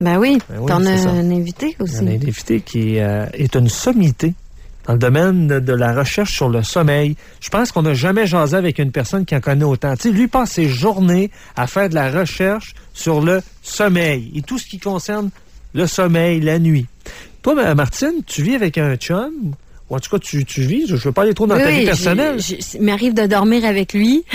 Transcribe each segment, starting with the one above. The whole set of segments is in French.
Ben oui, t'en as c'est ça. un invité aussi. Un invité qui est une sommité dans le domaine de la recherche sur le sommeil. Je pense qu'on n'a jamais jasé avec une personne qui en connaît autant. Tu sais, lui passe ses journées à faire de la recherche sur le sommeil et tout ce qui concerne le sommeil, la nuit. Toi, Martine, tu vis avec un chum, ou en tout cas, tu vis, je ne veux pas aller trop dans ta vie personnelle. Il m'arrive de dormir avec lui.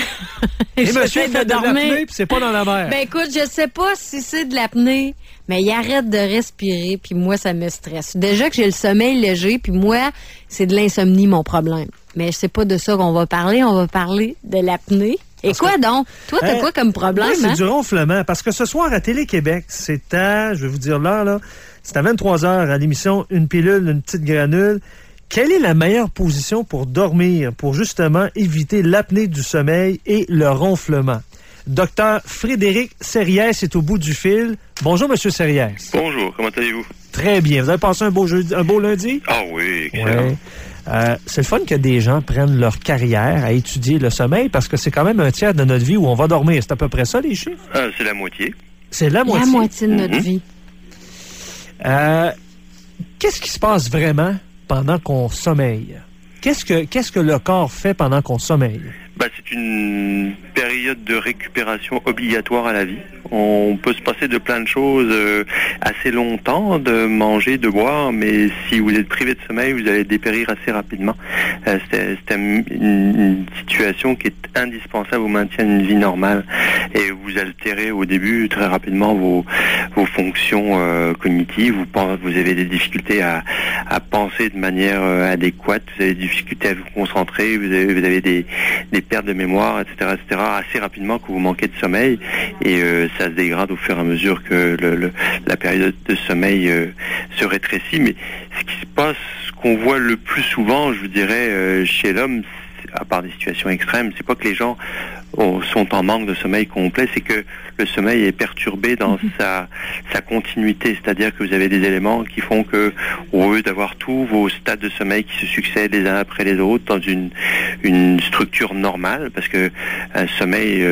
Et monsieur fait de l'apnée, puis c'est pas dans la mer. Ben écoute, je sais pas si c'est de l'apnée, mais il arrête de respirer, puis moi, ça me stresse. Déjà que j'ai le sommeil léger, puis moi, c'est de l'insomnie, mon problème. Mais c'est pas de ça qu'on va parler, on va parler de l'apnée. Et quoi donc? Toi, t'as quoi comme problème? Moi, c'est du ronflement. Parce que ce soir, à Télé-Québec, c'est à, je vais vous dire l'heure, là, c'est à 23h à l'émission Une pilule, une petite granule. Quelle est la meilleure position pour dormir, pour justement éviter l'apnée du sommeil et le ronflement? Docteur Frédéric Serriès est au bout du fil. Bonjour, Monsieur Serriès. Bonjour, comment allez-vous? Très bien. Vous avez passé un beau lundi? Ah oui, excellent. Ouais. C'est le fun que des gens prennent leur carrière à étudier le sommeil parce que c'est quand même un tiers de notre vie où on va dormir. C'est à peu près ça, les chiffres? C'est la moitié. C'est la moitié? La moitié de notre vie. Qu'est-ce qui se passe vraiment pendant qu'on sommeille? Qu'est-ce que le corps fait pendant qu'on sommeille? C'est une période de récupération obligatoire à la vie. On peut se passer de plein de choses assez longtemps, de manger, de boire, mais si vous êtes privé de sommeil, vous allez dépérir assez rapidement. C'est une situation qui est indispensable au maintien d'une vie normale et vous altérez au début très rapidement vos fonctions cognitives. Vous avez des difficultés à penser de manière adéquate, vous avez des difficultés à vous concentrer, vous avez des pertes de mémoire, etc., assez rapidement que vous manquez de sommeil et ça se dégrade au fur et à mesure que la période de sommeil se rétrécit. Mais ce qui se passe, ce qu'on voit le plus souvent, je vous dirais, chez l'homme, à part des situations extrêmes, c'est pas que les gens sont en manque de sommeil complet, c'est que le sommeil est perturbé dans sa continuité, c'est-à-dire que vous avez des éléments qui font que, au lieu d'avoir tous vos stades de sommeil qui se succèdent les uns après les autres dans une structure normale, parce que un sommeil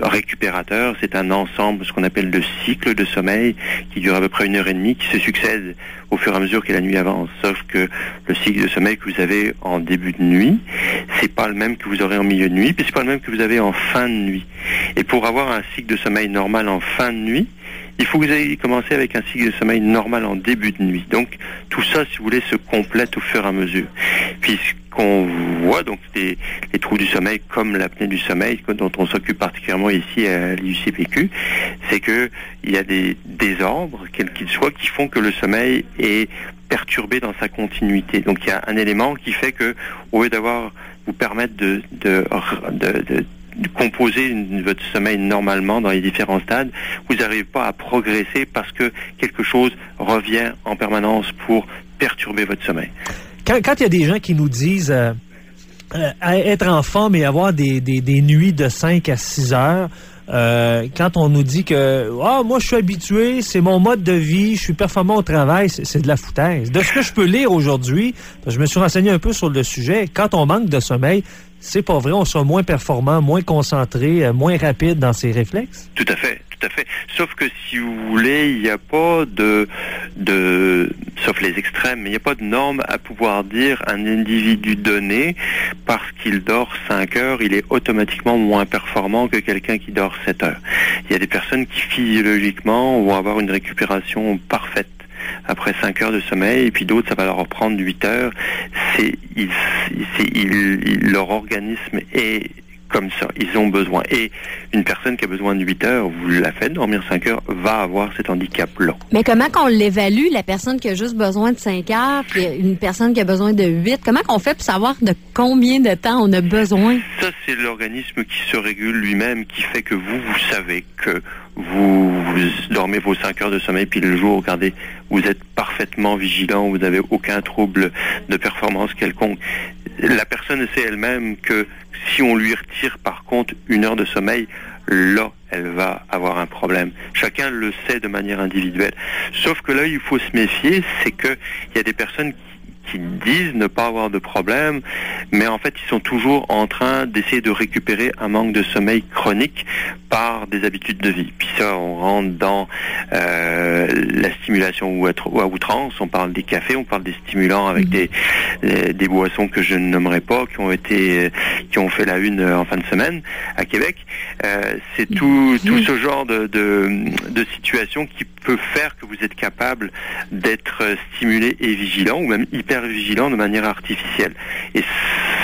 récupérateur, c'est un ensemble, ce qu'on appelle le cycle de sommeil, qui dure à peu près 1h30, qui se succède au fur et à mesure que la nuit avance. Sauf que le cycle de sommeil que vous avez en début de nuit, c'est pas le même que vous aurez en milieu de nuit, puis c'est pas le même que vous avez en fin de nuit. Et pour avoir un cycle de sommeil normal en fin de nuit, il faut que vous ayez commencé avec un cycle de sommeil normal en début de nuit. Donc tout ça, si vous voulez, se complète au fur et à mesure. Puis ce qu'on voit, donc les troubles du sommeil, comme l'apnée du sommeil, dont on s'occupe particulièrement ici à l'IUCPQ, c'est que il y a des désordres, quels qu'ils soient, qui font que le sommeil est perturbé dans sa continuité. Donc il y a un élément qui fait que, au lieu vous permettre de composer votre sommeil normalement dans les différents stades, vous n'arrivez pas à progresser parce que quelque chose revient en permanence pour perturber votre sommeil. Quand il y a des gens qui nous disent être en forme et avoir des nuits de 5 à 6 heures, quand on nous dit que moi je suis habitué, c'est mon mode de vie, je suis performant au travail, c'est de la foutaise. De ce que je peux lire aujourd'hui, parce que je me suis renseigné un peu sur le sujet, quand on manque de sommeil, c'est pas vrai, on sera moins performant, moins concentré, moins rapide dans ses réflexes? Tout à fait. Sauf que si vous voulez, il n'y a pas sauf les extrêmes, il n'y a pas de norme à pouvoir dire un individu donné, parce qu'il dort 5 heures, il est automatiquement moins performant que quelqu'un qui dort 7 heures. Il y a des personnes qui physiologiquement vont avoir une récupération parfaite après 5 heures de sommeil, et puis d'autres, ça va leur prendre 8 heures. Leur organisme est comme ça, ils ont besoin. Et une personne qui a besoin de 8 heures, vous la faites dormir 5 heures, va avoir cet handicap-là. Mais comment qu'on l'évalue, la personne qui a juste besoin de 5 heures, puis une personne qui a besoin de 8? Comment qu'on fait pour savoir de combien de temps on a besoin? Ça, c'est l'organisme qui se régule lui-même, qui fait que vous savez que vous dormez vos 5 heures de sommeil, puis le jour, regardez, vous êtes parfaitement vigilant, vous n'avez aucun trouble de performance quelconque. La personne sait elle-même que si on lui retire par contre 1 heure de sommeil, là, elle va avoir un problème. Chacun le sait de manière individuelle. Sauf que là, il faut se méfier, c'est que il y a des personnes qui disent ne pas avoir de problème, mais en fait, ils sont toujours en train d'essayer de récupérer un manque de sommeil chronique par des habitudes de vie. Puis ça, on rentre dans la stimulation à outrance. On parle des cafés, on parle des stimulants avec des boissons que je ne nommerai pas, qui ont fait la une en fin de semaine à Québec. C'est tout ce genre de situation qui peut faire que vous êtes capable d'être stimulé et vigilant, ou même hyper vigilant de manière artificielle. Et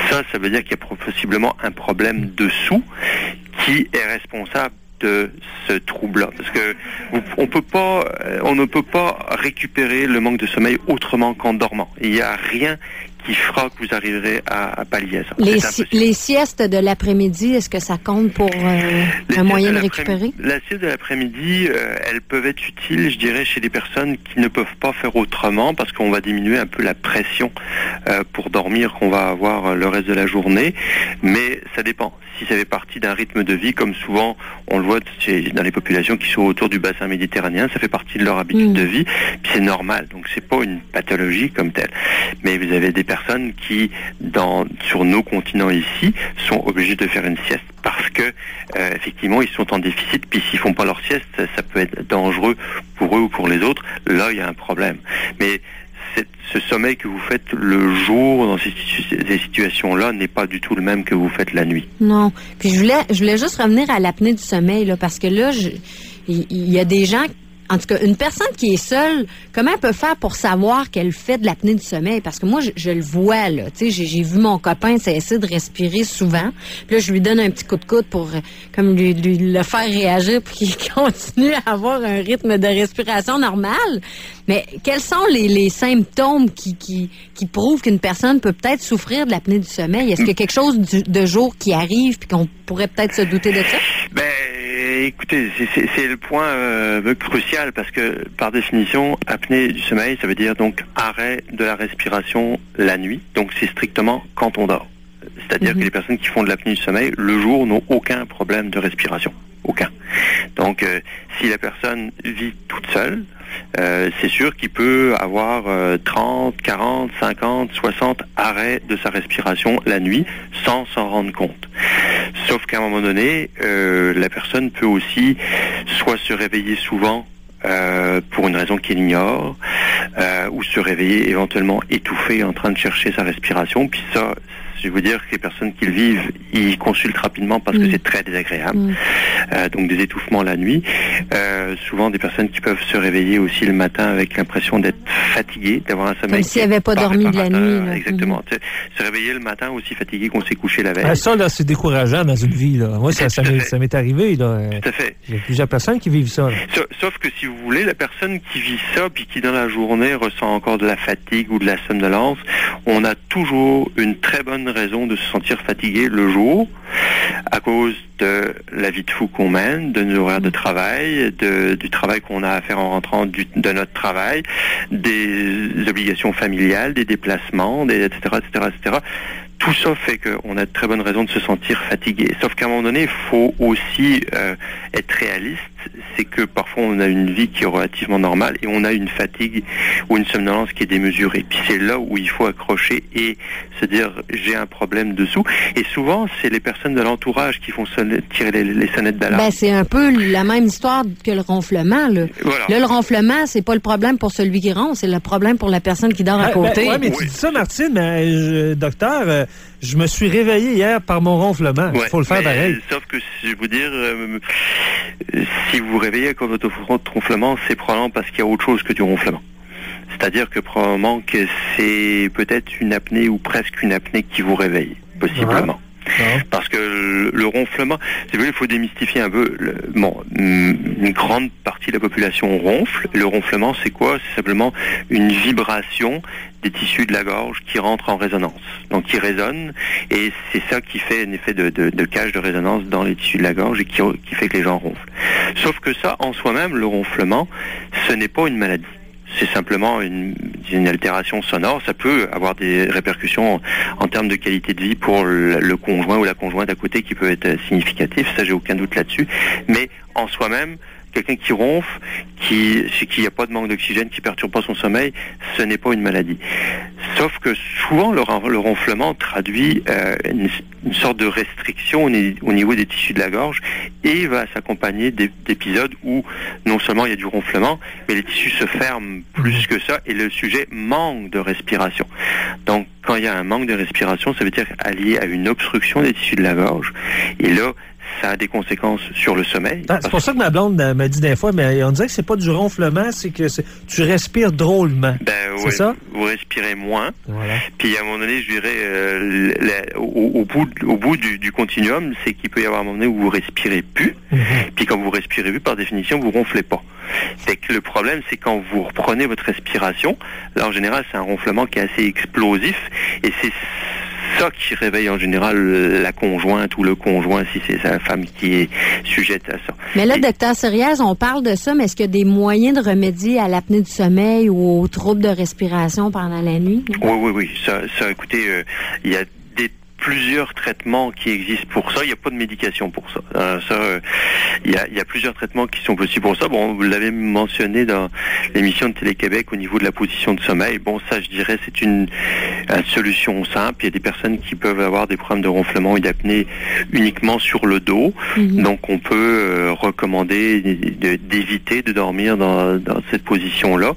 ça veut dire qu'il y a possiblement un problème dessous qui est responsable de ce trouble-là, parce que on ne peut pas récupérer le manque de sommeil autrement qu'en dormant. Il n'y a rien qui fera que vous arriverez à pallier à ça. Les siestes de l'après-midi, est-ce que ça compte pour un moyen de récupérer? La sieste de l'après-midi, elles peuvent être utiles, je dirais, chez des personnes qui ne peuvent pas faire autrement, parce qu'on va diminuer un peu la pression pour dormir qu'on va avoir le reste de la journée, mais ça dépend. Si ça fait partie d'un rythme de vie, comme souvent on le voit dans les populations qui sont autour du bassin méditerranéen, ça fait partie de leur habitude de vie, puis c'est normal, donc c'est pas une pathologie comme telle. Mais vous avez des personnes qui, sur nos continents ici, sont obligés de faire une sieste parce que effectivement ils sont en déficit, puis s'ils font pas leur sieste, ça peut être dangereux pour eux ou pour les autres. Là, il y a un problème. Mais ce sommeil que vous faites le jour dans ces situations-là n'est pas du tout le même que vous faites la nuit. Non. Puis je voulais juste revenir à l'apnée du sommeil, là, parce que là, il y a des gens, en tout cas, une personne qui est seule, comment elle peut faire pour savoir qu'elle fait de l'apnée du sommeil? Parce que moi, je le vois, là. Tu sais, j'ai vu mon copain essayer de respirer souvent. Puis là, je lui donne un petit coup de coude pour comme lui le faire réagir pour qu'il continue à avoir un rythme de respiration normal. Mais quels sont les symptômes qui prouvent qu'une personne peut peut-être souffrir de l'apnée du sommeil? Est-ce qu'il y a quelque chose de jour qui arrive puis qu'on pourrait peut-être se douter de ça? Écoutez, c'est le point crucial, parce que par définition, apnée du sommeil, ça veut dire donc arrêt de la respiration la nuit. Donc c'est strictement quand on dort. C'est-à-dire que les personnes qui font de l'apnée du sommeil le jour n'ont aucun problème de respiration. Aucun. Donc si la personne vit toute seule, c'est sûr qu'il peut avoir 30, 40, 50, 60 arrêts de sa respiration la nuit sans s'en rendre compte. Sauf qu'à un moment donné, la personne peut aussi soit se réveiller souvent pour une raison qu'il ignore, ou se réveiller éventuellement étouffé en train de chercher sa respiration. Puis ça, je vais vous dire que les personnes qui le vivent, ils consultent rapidement parce que c'est très désagréable. Donc des étouffements la nuit. Souvent des personnes qui peuvent se réveiller aussi le matin avec l'impression d'être fatiguées, d'avoir un sommeil. Comme s'ils n'avaient pas dormi de la nuit. Là. Exactement. Se réveiller le matin aussi fatigué qu'on s'est couché la veille. Ah, ça, là, c'est décourageant dans une vie. Là. Moi, ça m'est arrivé. Là. Tout à fait. Il y a plusieurs personnes qui vivent ça. Sauf que si vous voulez, la personne qui vit ça, puis qui dans la journée ressent encore de la fatigue ou de la somnolence, on a toujours une très bonne raison de se sentir fatigué le jour, à cause de la vie de fou qu'on mène, de nos horaires de travail, du travail qu'on a à faire en rentrant de notre travail, des obligations familiales, des déplacements, etc., etc., etc. Tout ça fait qu'on a de très bonnes raisons de se sentir fatigué. Sauf qu'à un moment donné, il faut aussi être réaliste. C'est que parfois on a une vie qui est relativement normale et on a une fatigue ou une somnolence qui est démesurée. Puis c'est là où il faut accrocher et se dire j'ai un problème dessous. Et souvent, c'est les personnes de l'entourage qui font tirer les sonnettes d'alarme. C'est un peu la même histoire que le ronflement. Là. Voilà. Là, le ronflement, c'est pas le problème pour celui qui ronfle, c'est le problème pour la personne qui dort à côté. Mais tu dis ça, Martine, mais docteur, je me suis réveillé hier par mon ronflement. Il faut le faire pareil. Sauf que, je vais vous dire, si vous vous réveillez avec votre ronflement, c'est probablement parce qu'il y a autre chose que du ronflement. C'est-à-dire que probablement que c'est peut-être une apnée ou presque une apnée qui vous réveille, possiblement. Parce que le ronflement, c'est vrai, il faut démystifier un peu. Une grande partie de la population ronfle. Le ronflement, c'est quoi? C'est simplement une vibration des tissus de la gorge qui rentre en résonance. Donc qui résonne, et c'est ça qui fait un effet de cage de résonance dans les tissus de la gorge et qui fait que les gens ronflent. Sauf que ça, en soi-même, le ronflement, ce n'est pas une maladie. C'est simplement une altération sonore. Ça peut avoir des répercussions en termes de qualité de vie pour le conjoint ou la conjointe à côté qui peut être significatif. Ça, j'ai aucun doute là-dessus. Mais en soi-même, quelqu'un qui ronfle, chez qui il n'y a pas de manque d'oxygène, qui perturbe pas son sommeil, ce n'est pas une maladie. Sauf que souvent, le ronflement traduit une sorte de restriction au niveau des tissus de la gorge et va s'accompagner d'épisodes où non seulement il y a du ronflement, mais les tissus se ferment plus que ça et le sujet manque de respiration. Donc, quand il y a un manque de respiration, ça veut dire allié à une obstruction des tissus de la gorge. Et là, ça a des conséquences sur le sommeil. C'est pour ça que ma blonde m'a dit des fois, mais on dirait que c'est pas du ronflement, c'est que tu respires drôlement. C'est ça? Vous respirez moins. Voilà. Puis à un moment donné, je dirais, au bout du continuum, c'est qu'il peut y avoir un moment donné où vous respirez plus. Puis quand vous respirez plus, par définition, vous ronflez pas. C'est que le problème, c'est quand vous reprenez votre respiration, là en général, c'est un ronflement qui est assez explosif et c'est ça qui réveille en général la conjointe ou le conjoint si c'est sa femme qui est sujette à ça. Mais là, docteur Sériès, on parle de ça, mais est-ce qu'il y a des moyens de remédier à l'apnée du sommeil ou aux troubles de respiration pendant la nuit? Oui. Ça écoutez, il y a plusieurs traitements qui existent pour ça. Il n'y a pas de médication pour ça. Il y a plusieurs traitements qui sont possibles pour ça. Bon, vous l'avez mentionné dans l'émission de Télé-Québec au niveau de la position de sommeil. Bon, ça, je dirais, c'est une solution simple. Il y a des personnes qui peuvent avoir des problèmes de ronflement et d'apnée uniquement sur le dos. Donc, on peut recommander d'éviter de dormir dans cette position-là.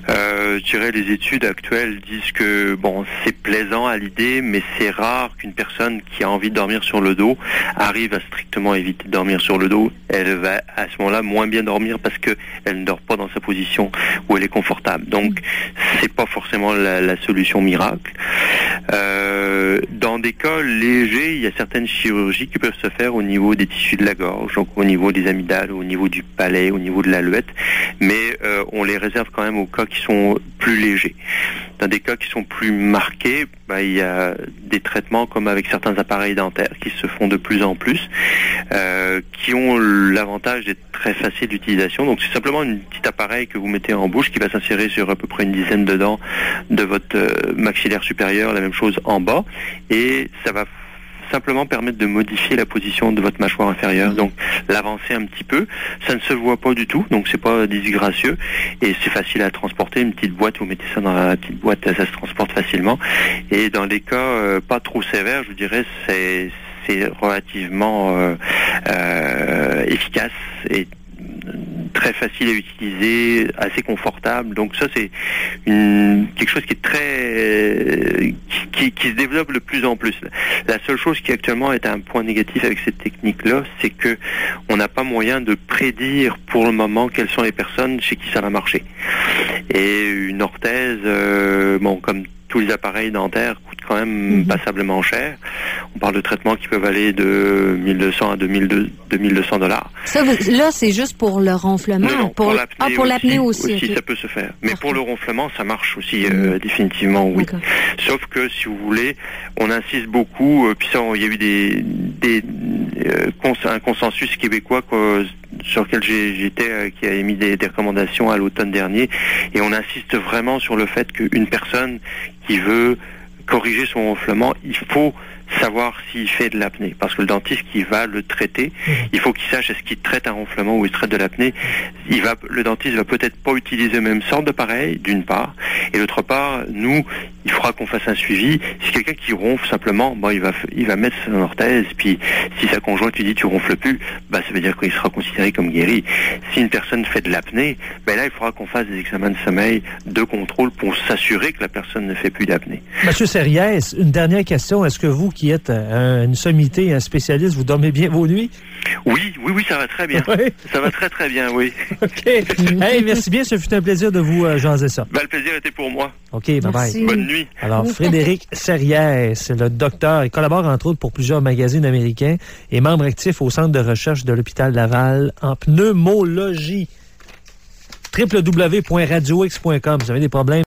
Je dirais, les études actuelles disent que, bon, c'est plaisant à l'idée, mais c'est rare qu'une personne qui a envie de dormir sur le dos arrive à strictement éviter de dormir sur le dos. Elle va à ce moment-là moins bien dormir parce que elle ne dort pas dans sa position où elle est confortable. Donc c'est pas forcément la solution miracle. Dans des cas légers, il y a certaines chirurgies qui peuvent se faire au niveau des tissus de la gorge, donc au niveau des amygdales, au niveau du palais, au niveau de l'aluette, mais on les réserve quand même aux cas qui sont plus légers. Dans des cas qui sont plus marqués, il y a des traitements comme avec certains appareils dentaires qui se font de plus en plus, qui ont l'avantage d'être très faciles d'utilisation. Donc c'est simplement un petit appareil que vous mettez en bouche qui va s'insérer sur à peu près une dizaine de dents de votre maxillaire supérieur, la même chose en bas, et ça va simplement permettre de modifier la position de votre mâchoire inférieure, donc l'avancer un petit peu. Ça ne se voit pas du tout, donc c'est pas disgracieux et c'est facile à transporter. Une petite boîte, vous mettez ça dans la petite boîte, ça se transporte facilement. Et dans les cas pas trop sévères, je vous dirais, c'est relativement efficace et très facile à utiliser, assez confortable. Donc ça, c'est quelque chose qui est très qui se développe de plus en plus. La seule chose qui actuellement est un point négatif avec cette technique-là, c'est que on n'a pas moyen de prédire pour le moment quelles sont les personnes chez qui ça va marcher. Et une orthèse, comme tous les appareils dentaires coûtent quand même passablement cher. On parle de traitements qui peuvent aller de 1200 à 2200 $. Ça, là, c'est juste pour le ronflement? Non, pour l'apnée pour l'apnée aussi. Okay. Ça peut se faire. Mais pour le ronflement, ça marche aussi, définitivement, oui. D'accord. Sauf que, si vous voulez, on insiste beaucoup, puis ça, il y a eu un consensus québécois sur lequel j'étais, qui a émis des recommandations à l'automne dernier, et on insiste vraiment sur le fait qu'une personne qui veut corriger son ronflement, il faut savoir s'il fait de l'apnée, parce que le dentiste qui va le traiter, il faut qu'il sache est-ce qu'il traite un ronflement ou il traite de l'apnée. Le dentiste va peut-être pas utiliser le même sorte d'appareil, d'une part, et d'autre part, nous, il faudra qu'on fasse un suivi. Si quelqu'un qui ronfle simplement, il va mettre son orthèse, puis si sa conjointe lui dit tu ronfles plus, ça veut dire qu'il sera considéré comme guéri. Si une personne fait de l'apnée, là, il faudra qu'on fasse des examens de sommeil, de contrôle pour s'assurer que la personne ne fait plus d'apnée. Monsieur Sériès, une dernière question. Est-ce que vous, qui êtes une sommité, un spécialiste, vous dormez bien vos nuits? Oui, ça va très bien. Oui. Ça va très, très bien, oui. OK. Hey, merci bien. Ce fut un plaisir de vous jaser ça. Le plaisir était pour moi. OK, bye-bye. Bonne nuit. Alors, Frédéric Sériès, le docteur, il collabore entre autres pour plusieurs magazines américains et membre actif au centre de recherche de l'hôpital Laval en pneumologie. www.radiox.com. Vous avez des problèmes